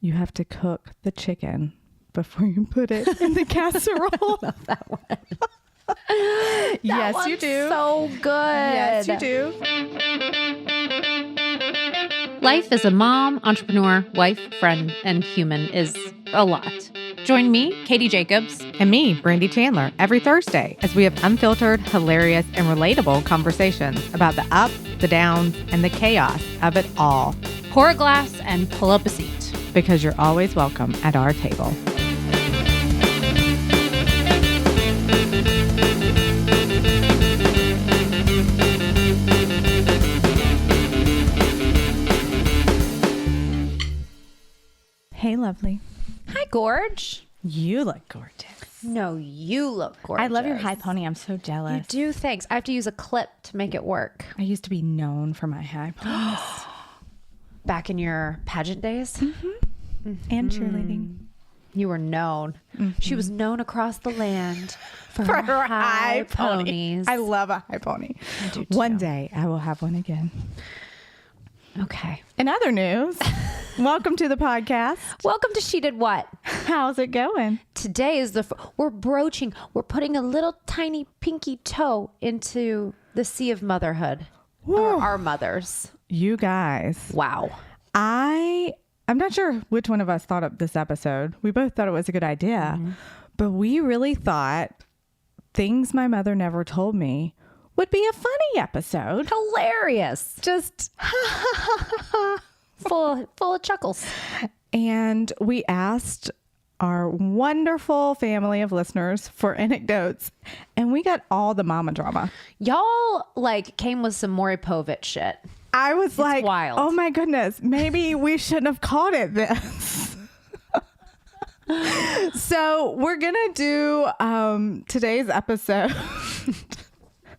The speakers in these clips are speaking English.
You have to cook the chicken before you put it in the casserole. That one. Yes, you do. So good. Yes, you do. Life as a mom, entrepreneur, wife, friend, and human is a lot. Join me, Katie Jacobs. And me, Brandy Chandler, every Thursday as we have unfiltered, hilarious, and relatable conversations about the ups, the downs, and the chaos of it all. Pour a glass and pull up a seat. Because you're always welcome at our table. Hey, lovely. Hi, Gorge. You look gorgeous. No, you look gorgeous. I love your high pony. I'm so jealous. You do, thanks. I have to use a clip to make it work. I used to be known for my high ponies. Back in your pageant days? And cheerleading. You were known. She was known across the land for For her her high pony. ponies. I love a high pony. I do too. One day I will have one again. Okay. In other news, welcome to the podcast. Welcome to She Did What? How's it going? Today is we're putting a little tiny pinky toe into the sea of motherhood. Whoa. Our mothers. You guys. Wow. I'm not sure which one of us thought up this episode. We both thought it was a good idea, but we really thought things my mother never told me would be a funny episode. Hilarious. Just Full of chuckles. And we asked our wonderful family of listeners for anecdotes, and we got all the mama drama. Y'all came with some Maury Povich shit. I was like, wild. Oh my goodness, maybe we shouldn't have called it this. So we're going to do today's episode,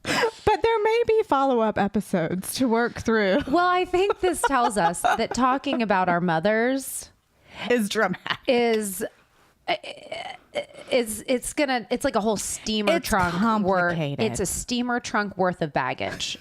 but there may be follow-up episodes to work through. Well, I think this tells us that talking about our mothers Is dramatic. is it's like a whole steamer It's trunk complicated. worth. It's a steamer trunk worth of baggage.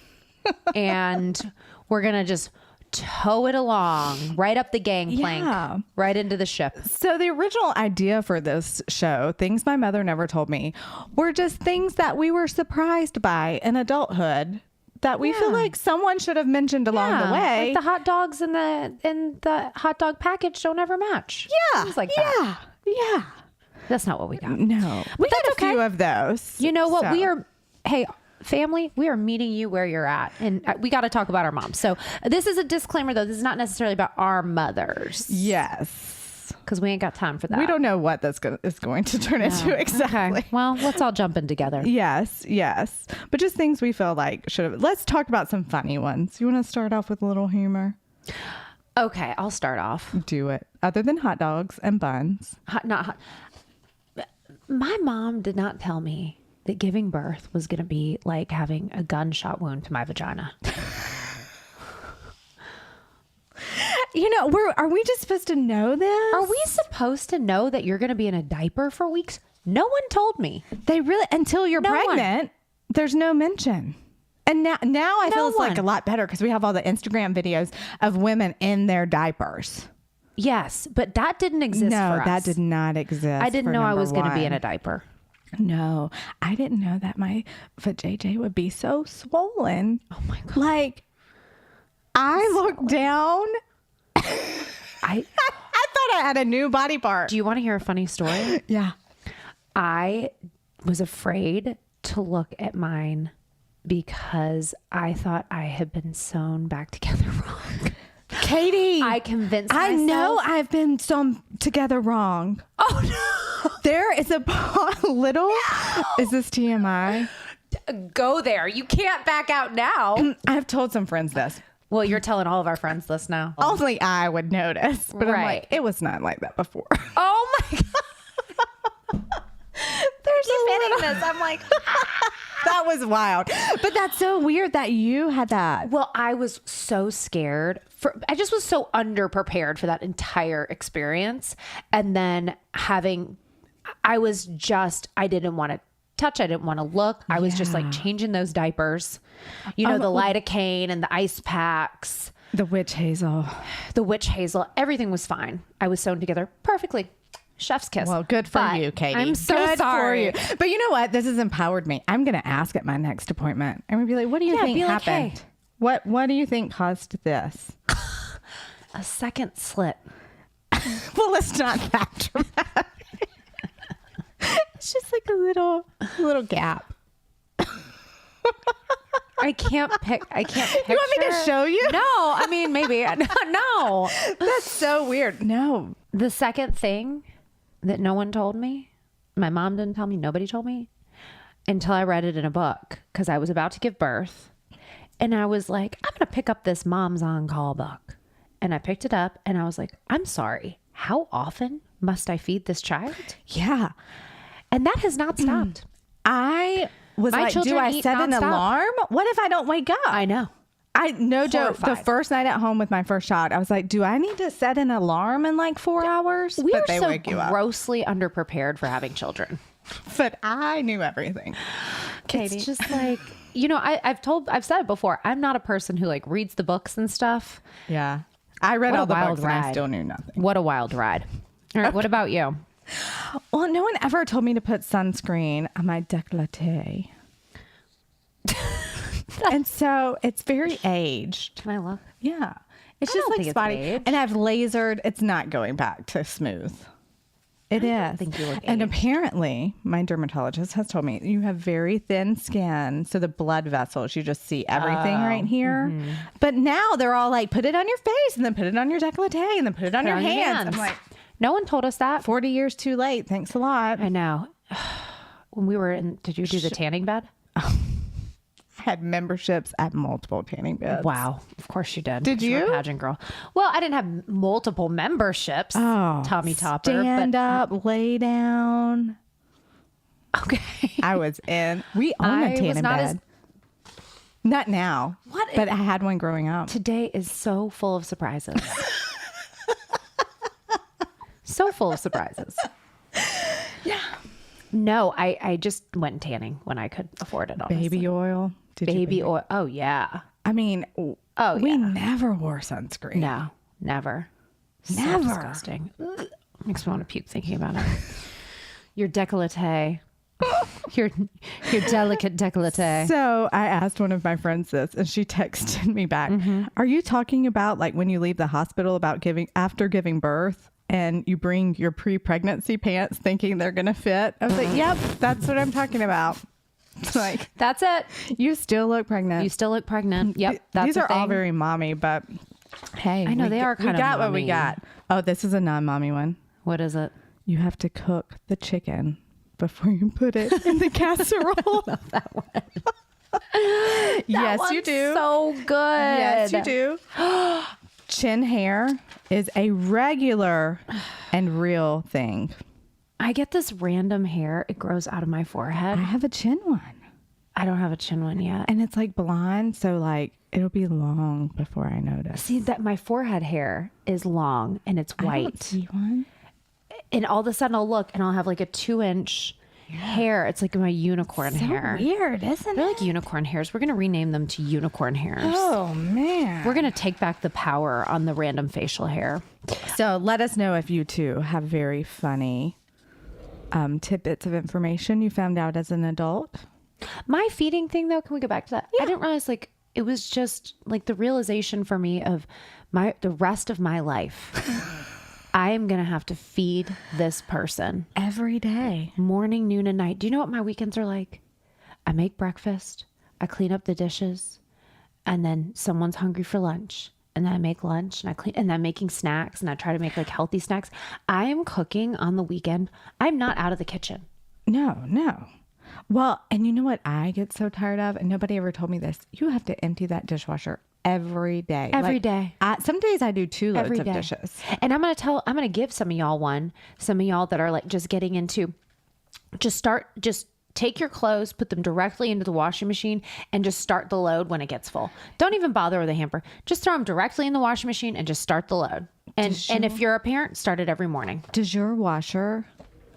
And we're going to just tow it along right up the gangplank, Yeah. right into the ship. So the original idea for this show, Things My Mother Never Told Me, were just things that we were surprised by in adulthood that we feel like someone should have mentioned along the way. Like the hot dogs in the hot dog package don't ever match. Yeah. Things like that. Yeah. That's not what we got. No. We got a few of those. You know what? So. Hey, family, we are meeting you where you're at. And we got to talk about our moms. So this is a disclaimer, though. This is not necessarily about our mothers. Yes. Because we ain't got time for that. We don't know what is going to turn into exactly. Okay. Well, let's all jump in together. Yes. But just things we feel like should have. Let's talk about some funny ones. You want to start off with a little humor? Okay, I'll start off. Do it. Other than hot dogs and buns. Not hot. My mom did not tell me that giving birth was going to be like having a gunshot wound to my vagina. Are we just supposed to know this? Are we supposed to know that you're going to be in a diaper for weeks? No one told me. They really, until you're No one. pregnant, there's no mention. And now I feel it's like a lot better because we have all the Instagram videos of women in their diapers. Yes, but that didn't exist for us. No, that did not exist. I didn't for know I number was going to be in one. a diaper. No, I didn't know that my vajayjay would be so swollen. Oh my God. Like, I looked down. I thought I had a new body part. Do you want to hear a funny story? Yeah. I was afraid to look at mine because I thought I had been sewn back together wrong. Katie, I convinced myself. I know I've been sewn together wrong. Oh no. There is a little. No. Is this TMI? Go there. You can't back out now. I've told some friends this. Well, you're telling all of our friends this now. Only I would notice. But I'm Right. like, it was not like that before. Oh my God. There's a this. I'm like, That was wild. But that's so weird that you had that. well, I was so scared. I just was so underprepared for that entire experience. And then I didn't want to touch. I didn't want to look. I was just like changing those diapers, the lidocaine and the ice packs. The witch hazel. The witch hazel. Everything was fine. I was sewn together perfectly. Chef's kiss. Well, good for But you, Katie. I'm so good sorry. for you. But you know what? This has empowered me. I'm going to ask at my next appointment. I'm going to be like, what do you think be like, happened? hey. What do you think caused this? A second slit. Well, it's not that dramatic. It's just like a little gap. I can't picture. You want me to show you? No, I mean, maybe. No. That's so weird. No. The second thing that no one told me, my mom didn't tell me, nobody told me until I read it in a book because I was about to give birth. And I was like, I'm going to pick up this Mom's On Call book. And I picked it up and I was like, I'm sorry. How often must I feed this child? Yeah. And that has not stopped. I was My like, do children I eat set an nonstop. alarm? What if I don't wake up? I know. No joke. The Horrified. first night at home with my first child, I was like, do I need to set an alarm in like 4 hours? We But are they so wake you up. grossly underprepared for having children. But I knew everything. Katie. It's just like, you know, I've said it before. I'm not a person who like reads the books and stuff. Yeah. I read What a all the wild books and I ride. still knew nothing. What a wild ride. All right. What about you? Well, no one ever told me to put sunscreen on my décolleté. And so it's very aged. Can I look? Yeah. It's I just don't like think it's spotty. aged. And I've lasered. It's not going back to smooth. It is. think you look And aged. apparently, my dermatologist has told me you have very thin skin. So the blood vessels, you just see everything right here. But now they're all like, put it on your face and then put it on your décolleté and then put it on your hands. I'm like, no one told us that. 40 years too late. Thanks a lot. I know. When we were in, did you do the tanning bed? I had memberships at multiple tanning beds. Wow. Of course you did. Did 'Cause you're you? a pageant girl. Well, I didn't have multiple memberships. Oh, Tommy Topper. Stand but, up, lay down. Okay. I was in. We own I a was tanning not bed. Not now. What But I had one growing up. Today is so full of surprises. So full of surprises. Yeah. No, I just went tanning when I could afford it. Honestly. Baby oil. Did you Baby oil. Oh, yeah. I mean, Oh, we yeah. never wore sunscreen. No, never. Never. So disgusting. Ugh. Makes me want to puke thinking about it. Your décolleté. your delicate décolleté. So I asked one of my friends this, and she texted me back. Are you talking about like when you leave the hospital about after giving birth and you bring your pre-pregnancy pants thinking they're going to fit? I was like, yep, that's what I'm talking about. Like, That's it. you still look pregnant. You still look pregnant. Yep. That's These a are all thing. very mommy, but hey, I know, they are kind we of got what we mommy. got. Oh, this is a non-mommy one. What is it? You have to cook the chicken before you put it in the casserole. Yes, you one's do. So good. Yes, you do. Chin hair is a regular and real thing. I get this random hair. It grows out of my forehead. I have a chin one, I don't have a chin one yet. and it's like blonde, so like it'll be long before I notice. See that my forehead hair is long and it's I don't white. see one. And all of a sudden I'll look and I'll have like a 2-inch hair. It's like my unicorn So hair. weird, isn't They're it? like unicorn hairs. We're going to rename them to unicorn hairs. Oh man. We're going to take back the power on the random facial hair. So let us know if you too have very funny tidbits of information you found out as an adult. My feeding thing though, can we go back to that? I didn't realize like it was just like the realization for me of the rest of my life. I am going to have to feed this person Every day. morning, noon, and night. Do you know what my weekends are like? I make breakfast, I clean up the dishes, and then someone's hungry for lunch. And then I make lunch and I clean, and I'm making snacks and I try to make like healthy snacks. I am cooking on the weekend. I'm not out of the kitchen. No. Well, and you know what I get so tired of, and nobody ever told me this. You have to empty that dishwasher every day. Every day. Some days I do 2 loads Every of day. dishes. And I'm going to give some of y'all one, some of y'all that are like just getting into, just take your clothes, put them directly into the washing machine and just start the load when it gets full. Don't even bother with a hamper. Just throw them directly in the washing machine and just start the load. And if you're a parent, start it every morning. Does your washer...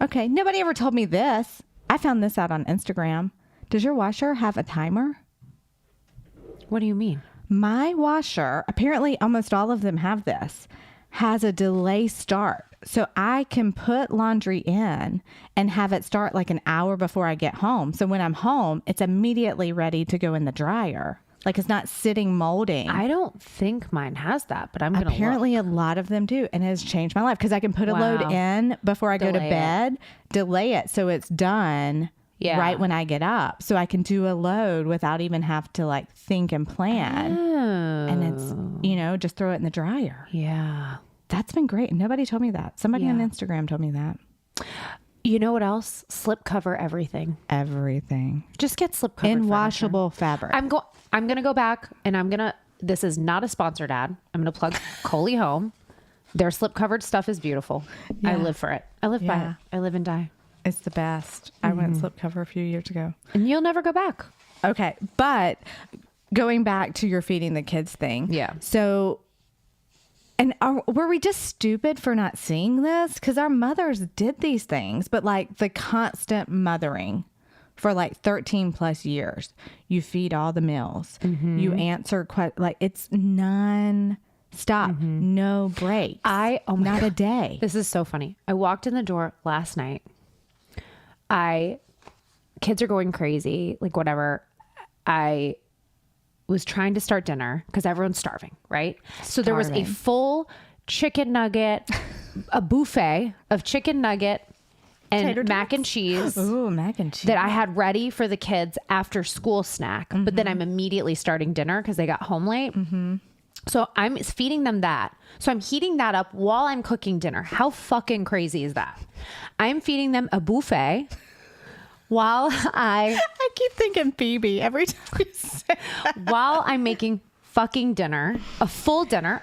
Okay, nobody ever told me this. I found this out on Instagram. Does your washer have a timer? What do you mean? My washer, apparently almost all of them have this, has a delay start. So I can put laundry in and have it start like an hour before I get home. So when I'm home, it's immediately ready to go in the dryer. Like it's not sitting molding. I don't think mine has that, but I'm going to Apparently a lot of them do. And it has changed my life because I can put a load in before I go to bed, delay it so it's done right when I get up. So I can do a load without even have to like think and plan. And it's, you know, just throw it in the dryer. Yeah. That's been great. Nobody told me that. Somebody on Instagram told me that. You know what else? Slip cover everything. Everything. Just get slip cover. In washable fabric. I'm going to go back and this is not a sponsored ad. I'm going to plug Coley Home. Their slip covered stuff is beautiful. I live for it. I live by it. I live and die. It's the best. I went slip cover a few years ago. And you'll never go back. Okay. But going back to your feeding the kids thing. Yeah. So, and were we just stupid for not seeing this? Because our mothers did these things, but like the constant mothering for like 13 plus years. You feed all the meals. You answer like it's non-stop, no breaks. Not a day. This is so funny. I walked in the door last night. Kids are going crazy, like whatever. I was trying to start dinner because everyone's starving, right? So there was a full chicken nugget, a buffet of chicken nugget and mac and cheese. Ooh, mac and cheese. That I had ready for the kids after school snack. But then I'm immediately starting dinner because they got home late. So I'm feeding them that. So I'm heating that up while I'm cooking dinner. How fucking crazy is that? I'm feeding them a buffet while I keep thinking Phoebe every time you say that. While I'm making fucking dinner, a full dinner,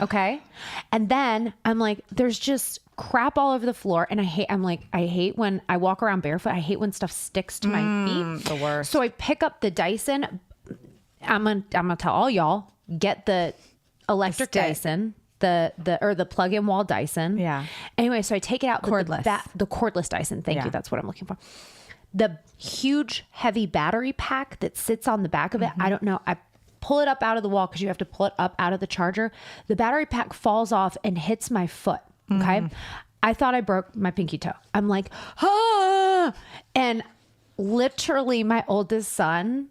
okay? And then I'm like, there's just crap all over the floor. And I hate when I walk around barefoot. I hate when stuff sticks to my feet. The worst. So I pick up the Dyson. I'm gonna tell all y'all, get the electric Dyson, the plug-in wall Dyson. Yeah. Anyway, so I take it out. Cordless. The cordless Dyson. Thank you. That's what I'm looking for. The huge, heavy battery pack that sits on the back of it. I don't know. I pull it up out of the wall because you have to pull it up out of the charger. The battery pack falls off and hits my foot. Okay. I thought I broke my pinky toe. I'm like, ah! And literally my oldest son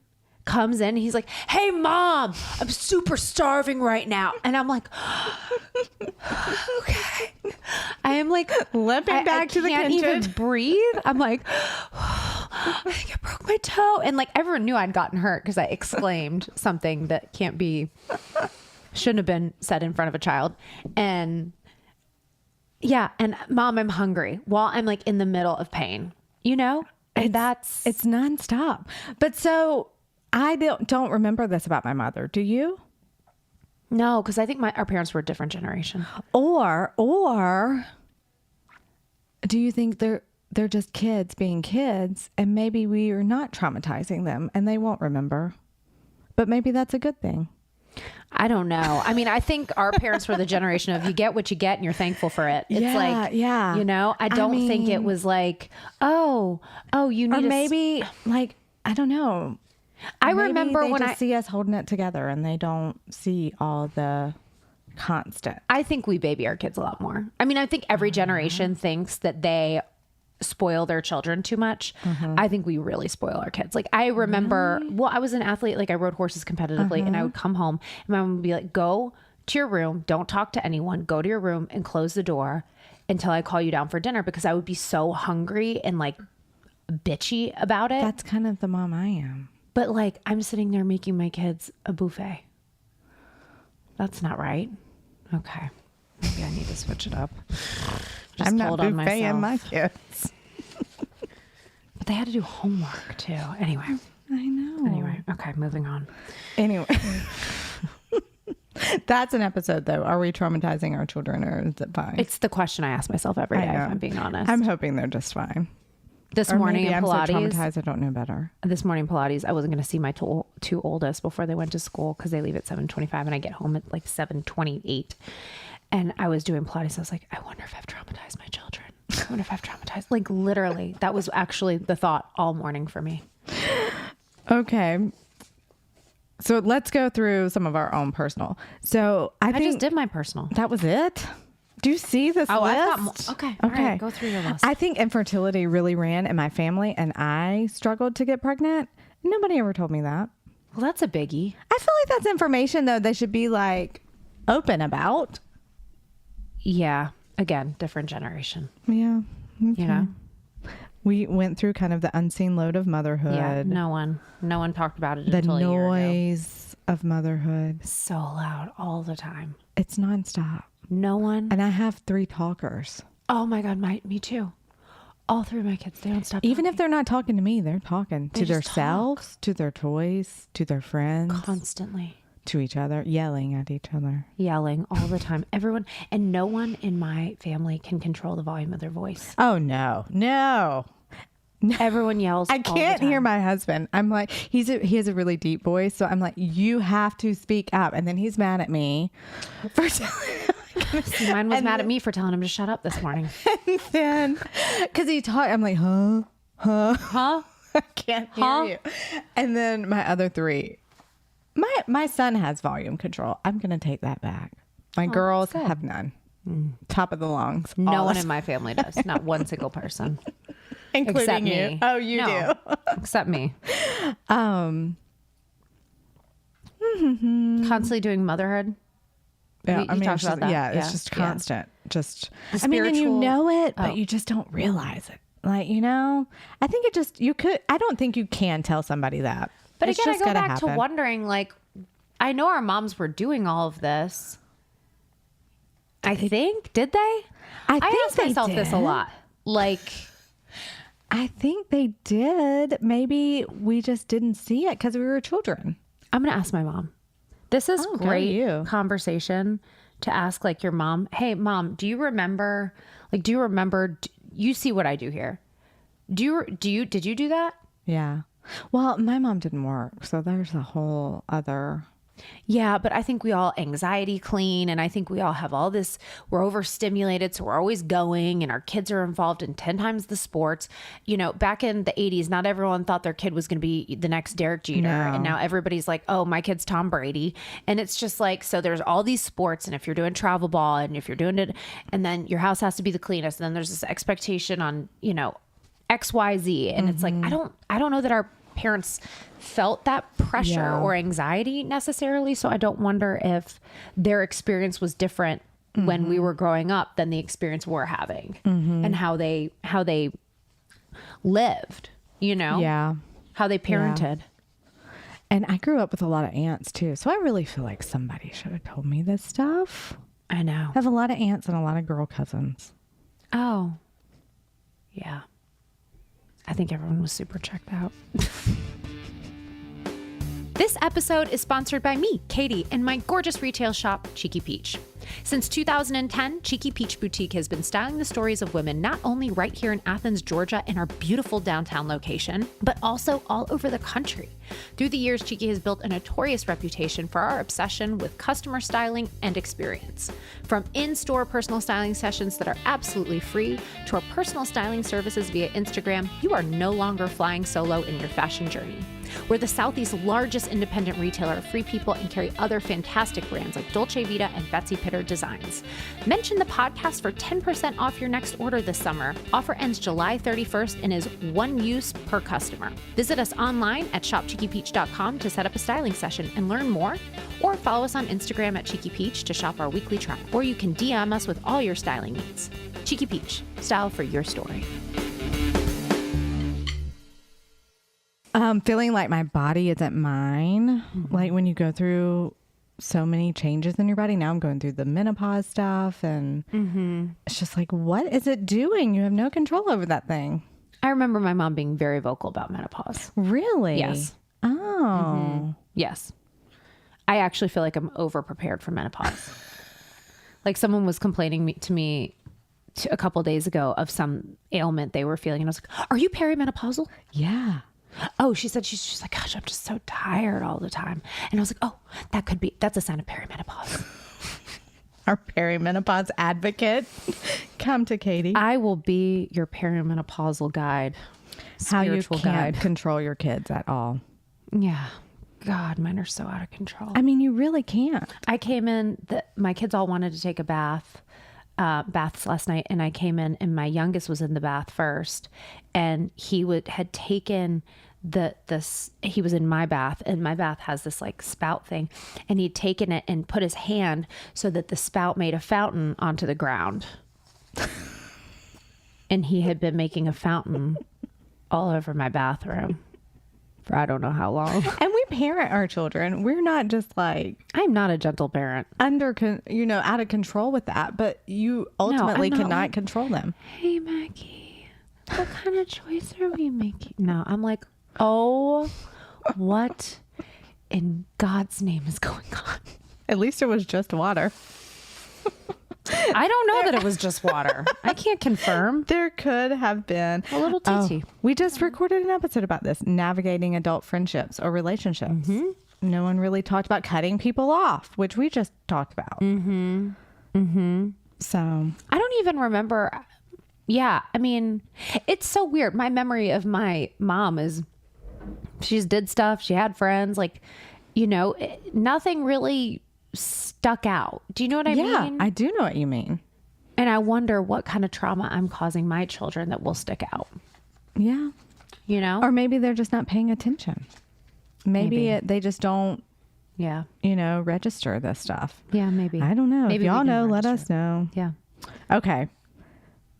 comes in. He's like, hey, Mom, I'm super starving right now. And I'm like, okay. I am like limping back to the kitchen. I can't even breathe. I'm like, I think I broke my toe. And like everyone knew I'd gotten hurt because I exclaimed something that shouldn't have been said in front of a child. And yeah. And Mom, I'm hungry while I'm like in the middle of pain, you know? And it's nonstop. But so I don't remember this about my mother. Do you? No, because I think our parents were a different generation. Or do you think they're just kids being kids, and maybe we are not traumatizing them and they won't remember? But maybe that's a good thing. I don't know. I mean, I think our parents were the generation of you get what you get and you're thankful for it. It's you know, I don't think it was like, oh, you need or maybe like, I don't know. I maybe remember when I see us holding it together and they don't see all the constant. I think we baby our kids a lot more. I mean, I think every generation thinks that they spoil their children too much. I think we really spoil our kids. Like I remember, well, I was an athlete, like I rode horses competitively and I would come home and my mom would be like, go to your room, don't talk to anyone, go to your room and close the door until I call you down for dinner, because I would be so hungry and like bitchy about it. That's kind of the mom I am. But like, I'm sitting there making my kids a buffet. That's not right. Okay. Maybe I need to switch it up. Just I'm not buffeting my kids. But they had to do homework too. Anyway. I know. Anyway. Okay. Moving on. Anyway. That's an episode though. Are we traumatizing our children or is it fine? It's the question I ask myself every day, if I'm being honest. I'm hoping they're just fine. This or morning maybe in I'm Pilates, so traumatized I don't know better. This morning Pilates, I wasn't going to see my two oldest before they went to school because they leave at 7:25 and I get home at like 7:28. And I was doing Pilates. I was like, I wonder if I've traumatized my children. I wonder if I've traumatized. Like literally, that was actually the thought all morning for me. Okay. So let's go through some of our own personal. So I think just did my personal. that was it. Do you see this list? I've got more. Okay. All right, go through your list. I think infertility really ran in my family, and I struggled to get pregnant. Nobody ever told me that. Well, that's a biggie. I feel like that's information, though, they should be like open about. Yeah. Again, different generation. Yeah. Okay. You know? We went through kind of the unseen load of motherhood. Yeah. No one talked about it The until a year ago. noise of motherhood. So loud all the time. It's nonstop. No one. And I have 3 talkers. Oh my God, me too. All 3 of my kids, they don't stop Even talking. if they're not talking to me, they're talking They to just themselves, to their toys, to their friends, Constantly. to each other, yelling at each other. Yelling all the time. Everyone, and no one in my family can control the volume of their voice. Oh, no. Everyone yells. I can't hear my husband. I'm like, he has a really deep voice. So I'm like, you have to speak up. And then he's mad at me for See, mine was mad at me for telling him to shut up this morning. And then, because he talked, I'm like, huh? I can't hear you. And then my other 3, my son has volume control. I'm going to take that back. My girls have none. Top of the lungs. No one in my family does. Not one single person. Including Except you. me. Oh, you No, do. Except me. Constantly doing motherhood. Yeah, You talked it's about just, that. yeah, it's Yeah, just yeah. constant. Just, The I mean, and you spiritual- know it, but Oh. you just don't realize it. Like, I think I don't think you can tell somebody that. But It's again, I just go gotta back to happen. wondering, like, I know our moms were doing all of this. I think, did they? I think ask they myself this a did. lot. Like, I think they did. Maybe we just didn't see it because we were children. I'm going to ask my mom. This is Oh, go great you. conversation to ask, like, your mom. Hey, mom, do you remember, you see what I do here. Did you do that? Yeah. Well, my mom didn't work. So there's a whole other. Yeah, but I think we all anxiety clean, and I think we all have all this, we're overstimulated, so we're always going, and our kids are involved in 10 times the sports. Back in the 80s, not everyone thought their kid was going to be the next Derek Jeter, No. and now everybody's like, oh, my kid's Tom Brady. And it's just like, so there's all these sports, and if you're doing travel ball, and if you're doing it, and then your house has to be the cleanest, and then there's this expectation on, XYZ. And it's like, I don't know that our parents felt that pressure Yeah. or anxiety necessarily. So I don't wonder if their experience was different when we were growing up than the experience we're having and how they lived, Yeah. how they parented. And I grew up with a lot of aunts too. So I really feel like somebody should have told me this stuff. I know. I have a lot of aunts and a lot of girl cousins. Oh, yeah. I think everyone was super checked out. This episode is sponsored by me, Katie, and my gorgeous retail shop, Cheeky Peach. Since 2010, Cheeky Peach Boutique has been styling the stories of women not only right here in Athens, Georgia, in our beautiful downtown location, but also all over the country. Through the years, Cheeky has built a notorious reputation for our obsession with customer styling and experience. From in-store personal styling sessions that are absolutely free to our personal styling services via Instagram, you are no longer flying solo in your fashion journey. We're the Southeast's largest independent retailer of Free People and carry other fantastic brands like Dolce Vita and Betsy Pitter Designs. Mention the podcast for 10% off your next order this summer. Offer ends July 31st and is one use per customer. Visit us online at shopcheekypeach.com to set up a styling session and learn more, or follow us on Instagram at Cheeky Peach to shop our weekly trial, or you can DM us with all your styling needs. Cheeky Peach, style for your story. Feeling like my body isn't mine. Like when you go through so many changes in your body. Now I'm going through the menopause stuff, and it's just like, what is it doing? You have no control over that thing. I remember my mom being very vocal about menopause. Really? Yes. Oh. Yes. I actually feel like I'm over prepared for menopause. Like someone was complaining to me a couple days ago of some ailment they were feeling. And I was like, are you perimenopausal? Yeah. Oh, she said, she's like, gosh, I'm just so tired all the time. And I was like, oh, that's a sign of perimenopause. Our perimenopause advocate. Come to Katie. I will be your perimenopausal guide. How you Spiritual can't guide. control your kids at all. Yeah. God, mine are so out of control. I mean, you really can't. I came in, my kids all wanted to take a baths last night, and I came in, and my youngest was in the bath first, and he had taken he was in my bath, and my bath has this like spout thing, and he'd taken it and put his hand so that the spout made a fountain onto the ground. And he had been making a fountain all over my bathroom for I don't know how long. And we parent our children. We're not just like I'm not a gentle parent. Out of control with that, but you ultimately I'm not cannot like, control them. Hey, Maggie, what kind of choice are we making? No, I'm like, oh, what in God's name is going on? At least it was just water. I don't know that it was just water. I can't confirm. There could have been A little TT. We just recorded an episode about this, navigating adult friendships or relationships. No one really talked about cutting people off, which we just talked about. So I don't even remember. Yeah, I mean, it's so weird. My memory of my mom is she did stuff. She had friends. Like, nothing really stuck out. Do you know what I mean? yeah, I do know what you mean. And I wonder what kind of trauma I'm causing my children that will stick out. Yeah. Or maybe they're just not paying attention. Maybe. They just don't, Yeah. register this stuff. Yeah, maybe. I don't know. Maybe if we y'all can know, let register. us know. Yeah. Okay.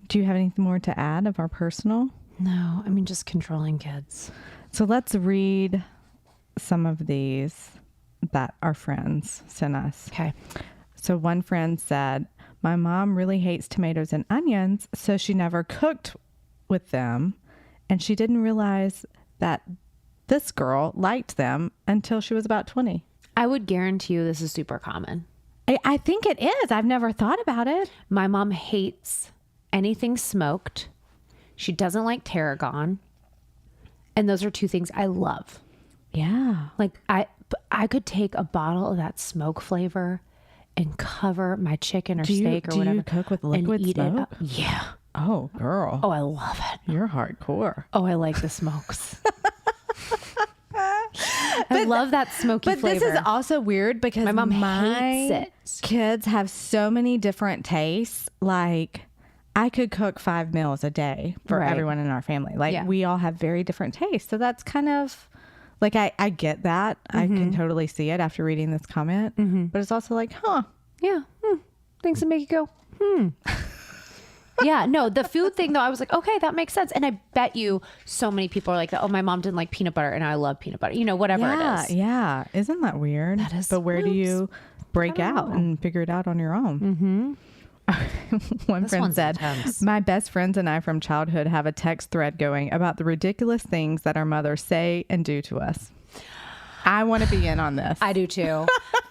Do you have anything more to add of our personal? No, I mean, just controlling kids. So let's read some of these that our friends sent us. Okay. So one friend said, my mom really hates tomatoes and onions, so she never cooked with them. And she didn't realize that this girl liked them until she was about 20. I would guarantee you this is super common. I think it is. I've never thought about it. My mom hates anything smoked. She doesn't like tarragon. And those are two things I love. Yeah. Like I could take a bottle of that smoke flavor and cover my chicken or steak or whatever. Do you cook with liquid and eat smoke? it up. Yeah. Oh, girl. Oh, I love it. You're hardcore. Oh, I like the smokes. I love that smoky But flavor. this is also weird because My mom hates it. Kids have so many different tastes. Like, I could cook 5 meals a day for Right. everyone in our family. Like, Yeah. we all have very different tastes. So that's kind of like, I get that. I can totally see it after reading this comment. But it's also like, Yeah. Things that make you go, Yeah, no, the food thing though, I was like, okay, that makes sense. And I bet you so many people are like, oh, my mom didn't like peanut butter and I love peanut butter. Whatever yeah, it is. yeah. Isn't that weird? That is But where do whoops. you break out and figure it out on your own? One friend one's said, intense. my best friends and I from childhood have a text thread going about the ridiculous things that our mothers say and do to us. I want to be in on this. I do too.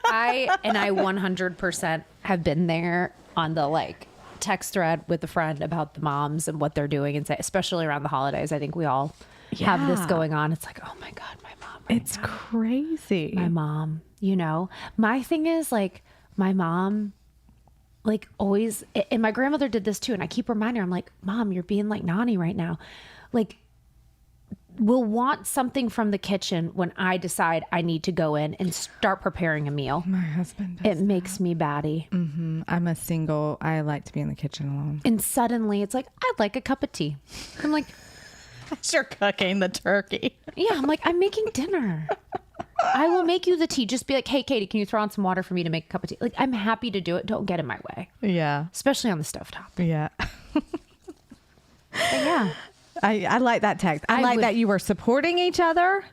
I 100% have been there on the text thread with a friend about the moms and what they're doing, and say, especially around the holidays. I think we all have this Yeah. going on. It's like, oh my God, my mom. It's crazy. My mom, my thing is my mom, always, and my grandmother did this too. And I keep reminding her, I'm like, Mom, you're being like Nani right now. Will want something from the kitchen when I decide I need to go in and start preparing a meal. My husband does. It makes me batty. I'm a single. I like to be in the kitchen alone. And suddenly it's like, I'd like a cup of tea. I'm like, You're cooking the turkey. yeah, I'm like, I'm making dinner. I will make you the tea. Just be like, hey, Katie, can you throw on some water for me to make a cup of tea? I'm happy to do it. Don't get in my way, Yeah. especially on the stovetop. Yeah. But yeah. I like that text. I like that you were supporting each other,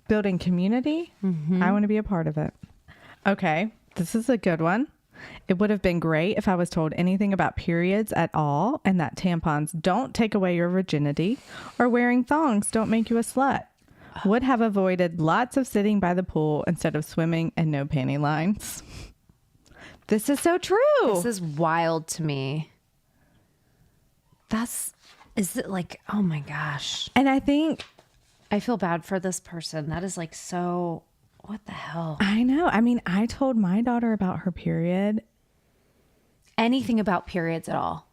building community. I want to be a part of it. Okay. This is a good one. It would have been great if I was told anything about periods at all, and that tampons don't take away your virginity or wearing thongs don't make you a slut. Would have avoided lots of sitting by the pool instead of swimming and no panty lines. This is so true. This is wild to me. Is it oh my gosh. And I think, I feel bad for this person. That is so, what the hell? I know. I mean, I told my daughter about her period. Anything about periods at all.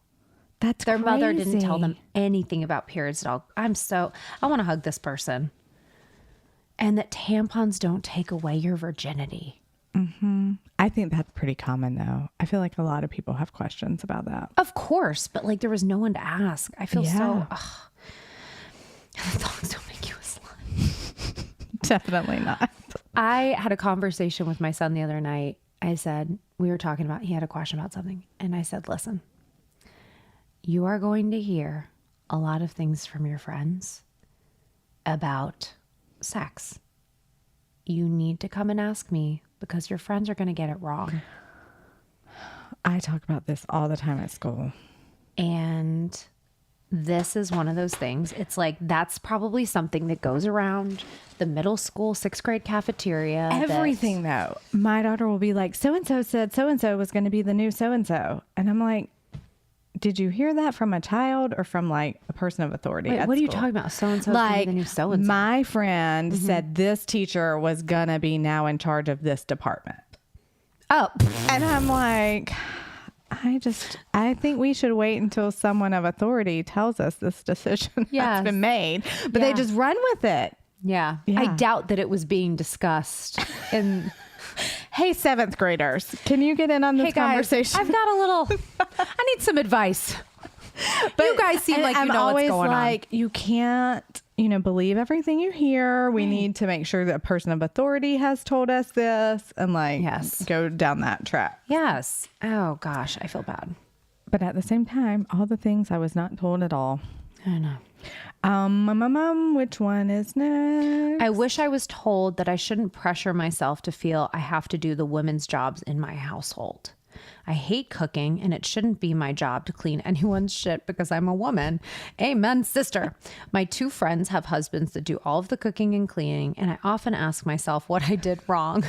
That's Their mother didn't tell crazy. them anything about periods at all. I want to hug this person. and that tampons don't take away your virginity. I think that's pretty common, though. I feel like a lot of people have questions about that. Of course, but like there was no one to ask. I feel so. Yeah. The thongs don't make you a slut. Definitely not. I had a conversation with my son the other night. I said, we were talking about, he had a question about something. And I said, listen, you are going to hear a lot of things from your friends about sex. You need to come and ask me because your friends are going to get it wrong. I talk about this all the time at school. And this is one of those things. It's like, that's probably something that goes around the middle school, 6th grade cafeteria. Everything, though. My daughter will be like, so-and-so said so-and-so was going to be the new so-and-so. And I'm like, did you hear that from a child or from like a person of authority? Wait, at what are you school? talking about? So-and-so Like, the new so-and-so. my friend said this teacher was going to be now in charge of this department. Oh, And I'm like, I think we should wait until someone of authority tells us this decision Yes. has been made. But they Yeah. just run with it. yeah. Yeah. I doubt that it was being discussed. And Hey, 7th graders, can you get in on this hey guys, conversation? I've got a little, I need some advice. But you guys seem and like you I'm know what's always going like, you can't, believe everything you hear. We Right. need to make sure that a person of authority has told us this and like Yes. go down that track. on. Yes. Oh gosh, I feel bad. But at the same time, all the things I was not told at all. I know. Which one is next? I wish I was told that I shouldn't pressure myself to feel I have to do the women's jobs in my household. I hate cooking and it shouldn't be my job to clean anyone's shit because I'm a woman. Amen, sister. My 2 friends have husbands that do all of the cooking and cleaning, and I often ask myself what I did wrong.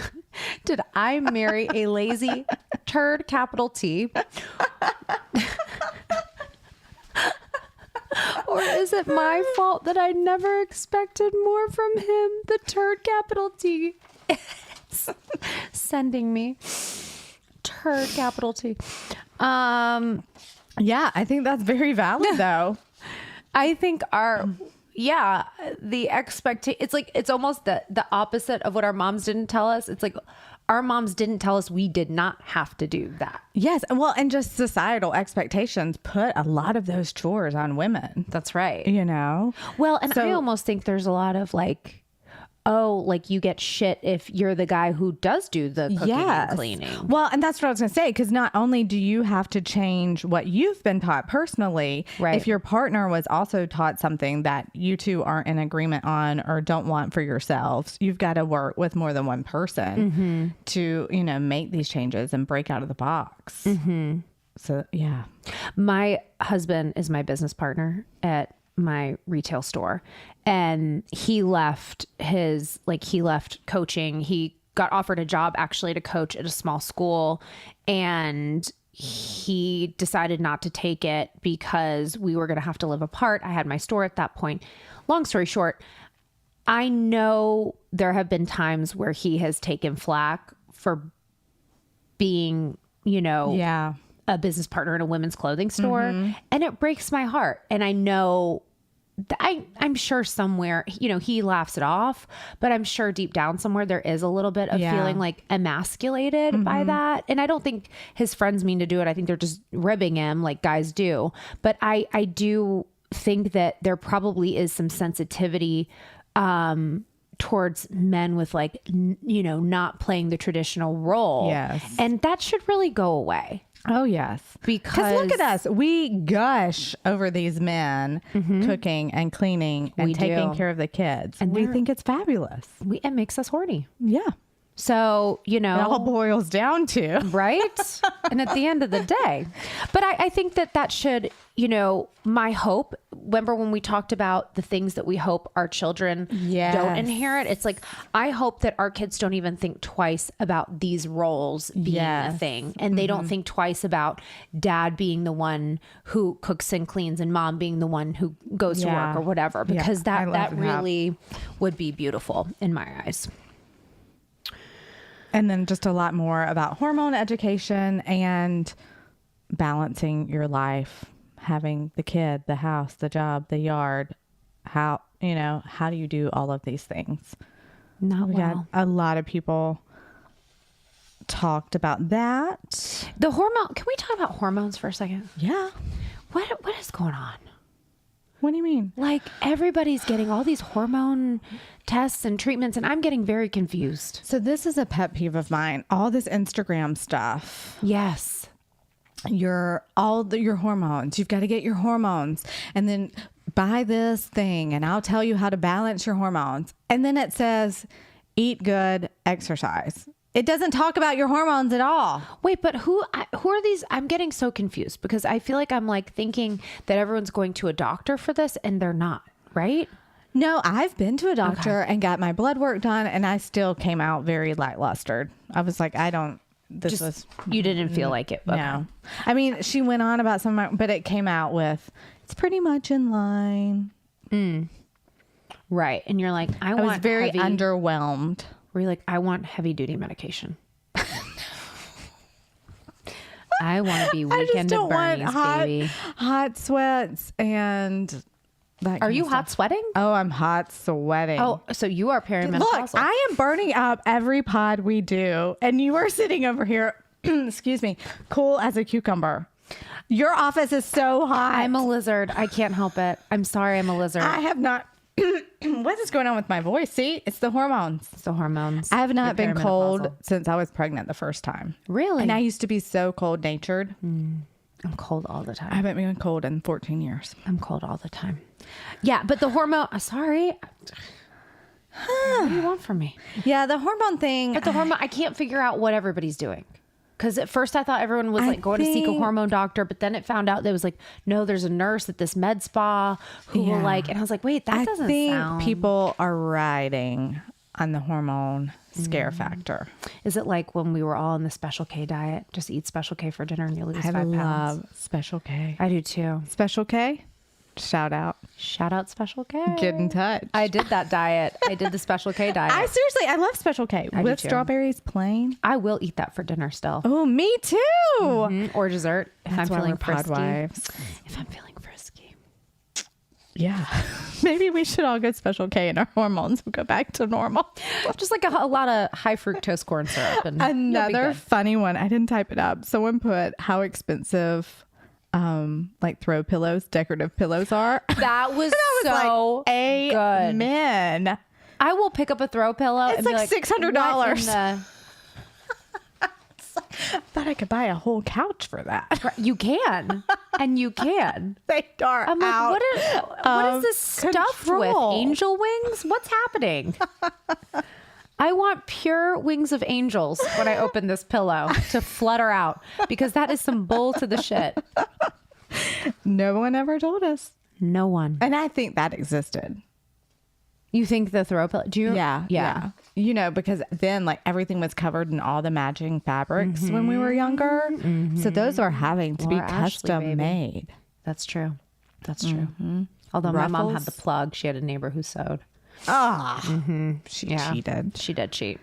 Did I marry a lazy turd, capital T? Or is it my fault that I never expected more from him? The turd, capital T. Sending me. Turd, capital T. Yeah, I think that's very valid though. I think the expectation, it's almost the opposite of what our moms didn't tell us. It's like our moms didn't tell us we did not have to do that. Yes. Well, and just societal expectations put a lot of those chores on women, That's right. Well, and I almost think there's a lot of like, oh, like you get shit if you're the guy who does do the cooking and cleaning. Well, and that's what I was going to say, because not only do you have to change what you've been taught personally, Right. if your partner was also taught something that you two aren't in agreement on or don't want for yourselves, you've got to work with more than one person to, make these changes and break out of the box. So, yeah. My husband is my business partner at my retail store, and he left coaching. He got offered a job actually to coach at a small school, and he decided not to take it because we were going to have to live apart. I had my store at that point. Long story short, I know there have been times where he has taken flack for being, Yeah. a business partner in a women's clothing store, and it breaks my heart. And I know I'm sure somewhere, he laughs it off, but I'm sure deep down somewhere there is a little bit of feeling like emasculated by that. And I don't think his friends mean to do it. I think they're just ribbing him like guys do. But I do think that there probably is some sensitivity towards men with like, not playing the traditional role. Yes. And that should really go away. Oh, yes. Because look at us. We gush over these men cooking and cleaning and We taking do. care of the kids. And And we they're- think it's fabulous. it makes us horny. Yeah. So, It all boils down to. right? And at the end of the day, but I think that should, my hope, remember when we talked about the things that we hope our children don't Yes. inherit? It's like, I hope that our kids don't even think twice about these roles being a Yes. thing. And they don't think twice about dad being the one who cooks and cleans and mom being the one who goes to Yeah. work or whatever, Yeah, because I that love that. really would be beautiful in my eyes. And then just a lot more about hormone education and balancing your life, having the kid, the house, the job, the yard. How do you do all of these things? Not We got well. a lot of people talked about that. The hormone. Can we talk about hormones for a second? Yeah. What is going on? What do you mean? Like everybody's getting all these hormone tests and treatments, and I'm getting very confused. So this is a pet peeve of mine. All this Instagram stuff. Yes. Your hormones. You've got to get your hormones, and then buy this thing, and I'll tell you how to balance your hormones. And then it says, eat good, exercise. It doesn't talk about your hormones at all. Wait, but who are these? I'm getting so confused because I feel like I'm like thinking that everyone's going to a doctor for this, and they're not, right? No, I've been to a doctor and got my blood work done, and I still came out very lackluster. I was like, You didn't feel like it. Okay. No. I mean, she went on about but it came out with, it's pretty much in line. Right. And you're like, I was want very heavy, underwhelmed. Where you're like, I want heavy duty medication. I want to be I just weekend at don't want Bernie's, hot, baby. hot sweats and that Are kind you of hot stuff. sweating? Oh, I'm hot sweating. Oh, so you are perimenopausal. Look, I am burning up every pod we do, and you are sitting over here, excuse me, cool as a cucumber. Your office is so hot. I'm a lizard. I can't help it. I'm sorry, I'm a lizard. I have not. What is going on with my voice? See, it's the hormones. It's the hormones. I have not You're been cold perimenopausal. since I was pregnant the first time. Really? And I used to be so cold natured. I'm cold all the I time. haven't been cold in 14 years. I'm cold all the time. Yeah, but the hormone. Sorry. What do you want from me? Yeah, the hormone thing. But the hormone. I can't figure out what everybody's doing. Because at first I thought everyone was like going to seek a hormone doctor, but then it found out there was like, no, there's a nurse at this med spa who will like, and I was like, wait, that doesn't sound. People are riding on the hormone scare factor. Is it like when we were all on the Special K diet? Just eat Special K for dinner and you lose I 5 pounds. love Special K. I do too. Special K, shout out. Shout out Special K. Get in touch. I did that diet. I did the Special K diet. I love Special K I do with too. strawberries plain. I will eat that for dinner still. Oh, me too. Or dessert if That's I'm why feeling we're pod frisky. wives. If I'm feeling frisky. Yeah. Maybe we should all get Special K and our hormones will go back to normal. Just like a lot of high fructose corn syrup. And you'll be Another good. funny one. I didn't type it up. Someone put how expensive like throw pillows, decorative pillows are. That was I was so like, good. amen. I will pick up a throw pillow. It's and be like like $600. "What in the-" I thought I could buy a whole couch for that. You can, and you can. They are I'm like, out what is this stuffed with? control. Angel wings? What's happening? I want pure wings of angels when I open this pillow to flutter out because that is some bull to the shit. No one ever told us. No one. And I think that existed. You think the throw pillow? Do you? Yeah. You know, because then like everything was covered in all the matching fabrics when we were younger. So those are having to be Laura Ashley, custom baby. made. That's true. That's true. Although my mom had Ruffles. the plug, she had a neighbor who sewed. She Yeah. cheated. She did cheat.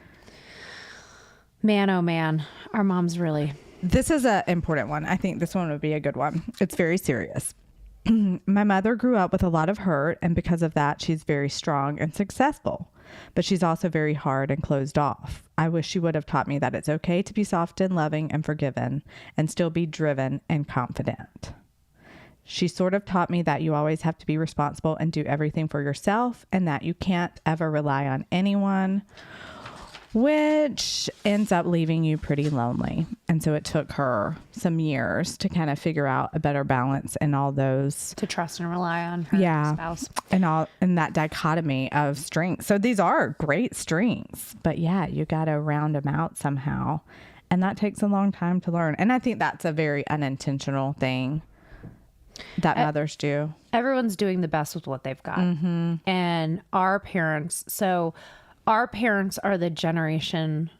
Man, oh man, our moms really. This is an important one. I think this one would be a good one. It's very serious. My mother grew up with a lot of hurt, and because of that, she's very strong and successful. But she's also very hard and closed off. I wish she would have taught me that it's okay to be soft and loving and forgiven and still be driven and confident. She sort of taught me that you always have to be responsible and do everything for yourself and that you can't ever rely on anyone, which ends up leaving you pretty lonely. And so it took her some years to kind of figure out a better balance in all those, To trust and rely on her spouse. and all in that dichotomy of strengths. So these are great strengths, but yeah, you got to round them out somehow. And that takes a long time to learn. And I think that's a very unintentional thing that mothers do. Everyone's doing the best with what they've got. And our parents are the generation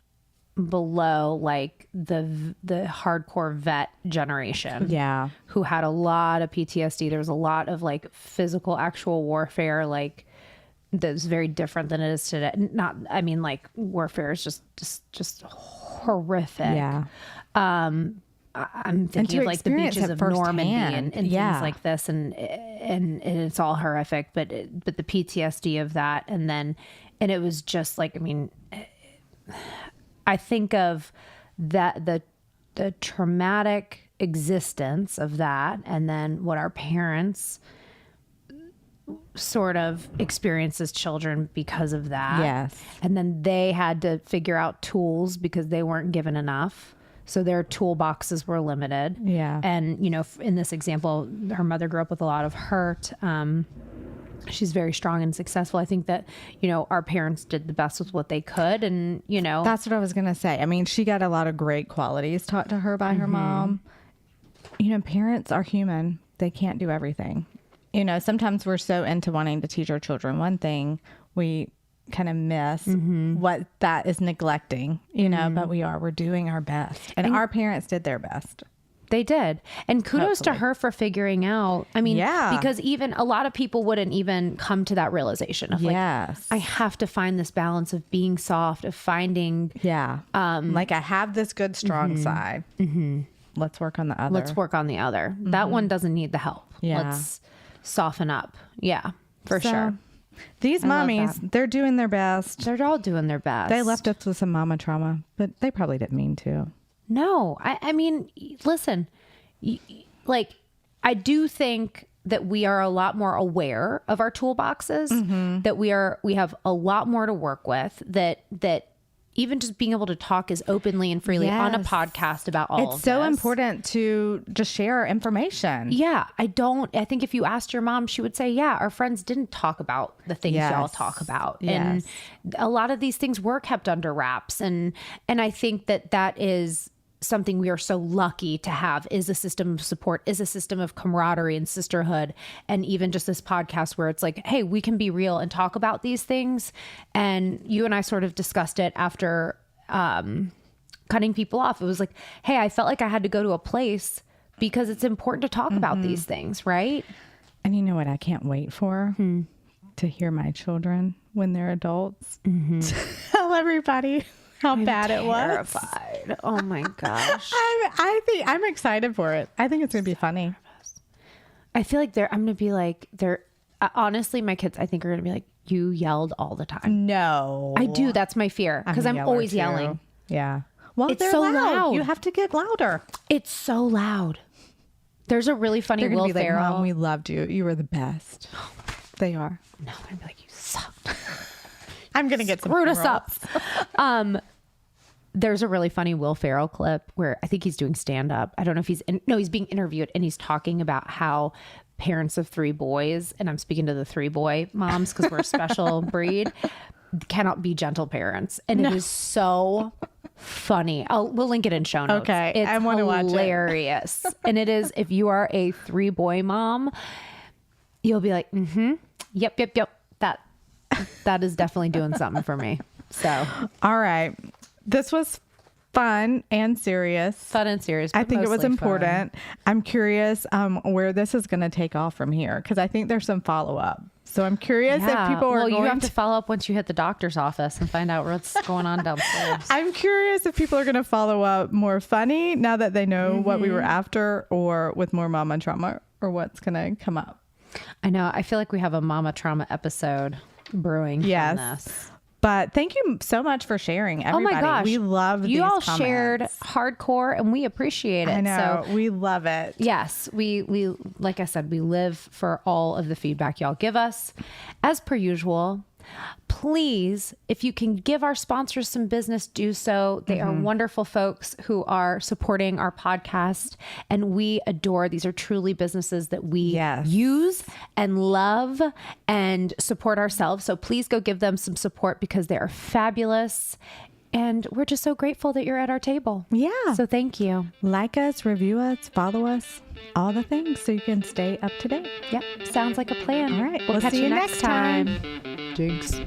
below like the hardcore vet generation. Yeah. Who had a lot of PTSD. There was a lot of like physical actual warfare, like that's very different than it is today. I mean like warfare is just horrific. Yeah. I'm thinking to of like the experience beaches it of Normandy firsthand. and Yeah. things like this, and it's all horrific. But the PTSD of that, and then And it was just like, I mean, I think of that, the traumatic existence of that, and then what our parents sort of experience as children because of that. Yes. And then they had to figure out tools because they weren't given enough. So their toolboxes were limited. Yeah. And, you know, in this example, her mother grew up with a lot of hurt. She's very strong and successful. I think that, you know, our parents did the best with what they could. And, you know, That's what I was going to say. I mean, she got a lot of great qualities taught to her by her mom. You know, parents are human. They can't do everything. You know, sometimes we're so into wanting to teach our children one thing, we kind of miss what that is neglecting, you know, but we're doing our best. And our parents did their best. they did. And kudos to her for figuring out. I mean, because even a lot of people wouldn't even come to that realization of like, I have to find this balance of being soft, of finding. Like I have this good, strong side. Let's work on the other. Let's work on the other. That one doesn't need the help. Let's soften up. Yeah, for sure. These mommies, they're doing their best. They're all doing their best. They left us with some mama trauma, but they probably didn't mean to. No, I mean, listen, like, I do think that we are a lot more aware of our toolboxes, that we have a lot more to work with, that even just being able to talk as openly and freely on a podcast about all of this. It's so important to just share information. Yeah. I think if you asked your mom, she would say, yeah, our friends didn't talk about the things y'all talk about. And a lot of these things were kept under wraps. And I think that is something we are so lucky to have, is a system of support, is a system of camaraderie and sisterhood. And even just this podcast where it's like, hey, we can be real and talk about these things. And you and I sort of discussed it after cutting people off. It was like, hey, I felt like I had to go to a place because it's important to talk about these things, right? And you know what I can't wait for? To hear my children when they're adults tell everybody how bad it was. Terrified. Oh my gosh. I'm excited for it. I think it's going to be funny. I feel like I'm going to be like, honestly, my kids, I think are going to be like, you yelled all the time. No. I do. That's my fear. Because I'm always yelling. Yeah. Well, it's so loud. You have to get louder. It's so loud. There's a really funny Will Ferrell. Like, Mom, we loved you. You were the best. They are. No, I'm going to be like, you suck. I'm going to get screwed us up. There's a really funny Will Ferrell clip where I think he's doing stand up. I don't know if he's being interviewed, and he's talking about how parents of 3 boys, and I'm speaking to the 3 boy moms because we're a special breed, cannot be gentle parents. And it is so funny. We'll link it in show notes. Okay. It's I want to watch it. Hilarious. And it is, if you are a 3 boy mom, you'll be like, yep. That is definitely doing something for me. So, all right. This was fun and serious. I think it was important. Fun. I'm curious where this is going to take off from here, because I think there's some follow-up. So I'm curious if people are going you have to follow up once you hit the doctor's office and find out what's going on downstairs. I'm curious if people are going to follow up more funny now that they know what we were after, or with more mama trauma, or what's going to come up. I know. I feel like we have a mama trauma episode brewing from this. But thank you so much for sharing, everybody. Oh my gosh. We love these comments. You all shared hardcore, and we appreciate it. I know. So, we love it. Yes. We like I said, we live for all of the feedback y'all give us. As per usual, please, if you can give our sponsors some business, do so. They are wonderful folks who are supporting our podcast, and we adore. These are truly businesses that we use and love and support ourselves. So please go give them some support, because they are fabulous. And we're just so grateful that you're at our table. Yeah. So thank you. Like us, review us, follow us, all the things, so you can stay up to date. Yep. Sounds like a plan. All right. We'll catch you next time. Jinx.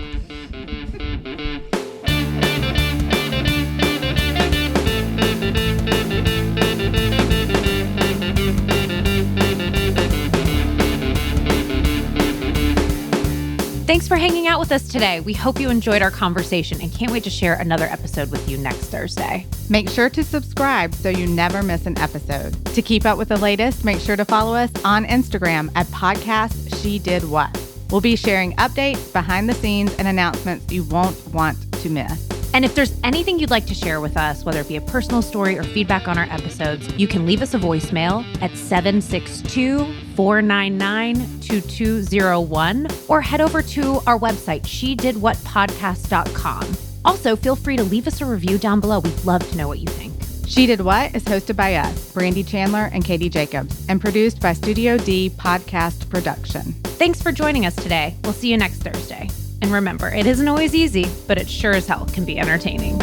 Thanks for hanging out with us today. We hope you enjoyed our conversation and can't wait to share another episode with you next Thursday. Make sure to subscribe so you never miss an episode. To keep up with the latest, make sure to follow us on Instagram at Podcast She Did What. We'll be sharing updates, behind the scenes, and announcements you won't want to miss. And if there's anything you'd like to share with us, whether it be a personal story or feedback on our episodes, you can leave us a voicemail at 762-499-2201 or head over to our website, shedidwhatpodcast.com. Also, feel free to leave us a review down below. We'd love to know what you think. She Did What is hosted by us, Brandy Chandler and Katie Jacobs, and produced by Studio D Podcast Production. Thanks for joining us today. We'll see you next Thursday. And remember, it isn't always easy, but it sure as hell can be entertaining.